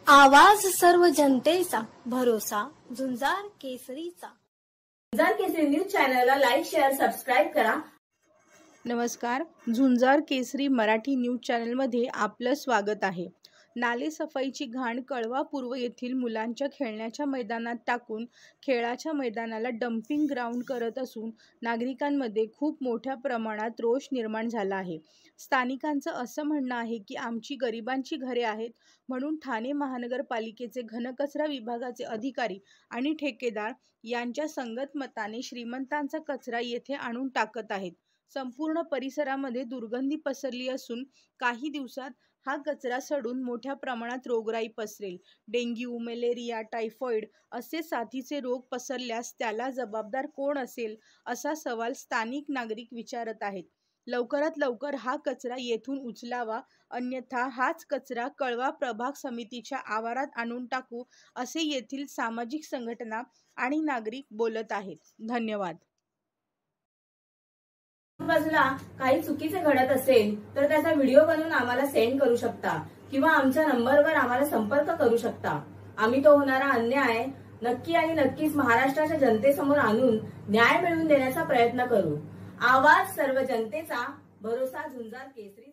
आवाज सर्व जनतेचा, भरोसा झुंजार केसरीचा। झुंजार केसरी न्यूज चॅनलला लाईक, शेअर, सबस्क्राइब करा। नमस्कार, झुंजार केसरी मराठी न्यूज चॅनलमध्ये आपलं स्वागत आहे। नाले सफाईची घाण कळवा पूर्व येथील मुलांच्या खेळण्याच्या मैदानात टाकून खेळाच्या मैदानाला डम्पिंग ग्राउंड करत असून नागरिकांमध्ये खूप मोठ्या प्रमाणात रोष निर्माण झाला आहे। स्थानिकांचं असं म्हणणं आहे की आमची गरिबांची घरे आहेत म्हणून ठाणे महानगरपालिकेचे घनकचरा विभागाचे अधिकारी आणि ठेकेदार यांच्या संगतमताने श्रीमंतांचा कचरा येथे आणून टाकत आहेत। संपूर्ण परिसरामध्ये दुर्गंधी पसरली असून काही दिवसात हा कचरा सडून मोठ्या प्रमाणात रोगराई पसरेल। डेंग्यू, मलेरिया, टायफॉइड असे साथीचे रोग पसरल्यास त्याला जबाबदार कोण असेल असा सवाल स्थानिक नागरिक विचारत आहेत। लवकरात लवकर हा कचरा येथून उचलावा, अन्यथा हाच कचरा कळवा प्रभाग समितीच्या आवारात आणून टाकू असे येथील सामाजिक संघटना आणि नागरिक बोलत आहेत। धन्यवाद। बाजूला काही चुकीचे घडत असेल तर त्याचा व्हिडिओ बनवून आम्हाला सेंड करू शकता किंवा आमच्या नंबरवर आम्हाला संपर्क करू शकता। आम्ही तो होणारा अन्याय नक्की आणि नक्कीच महाराष्ट्राच्या जनतेसमोर आणून न्याय मिळवून देण्याचा प्रयत्न करू। आवाज सर्व जनतेचा, भरोसा झुंजार केसरी।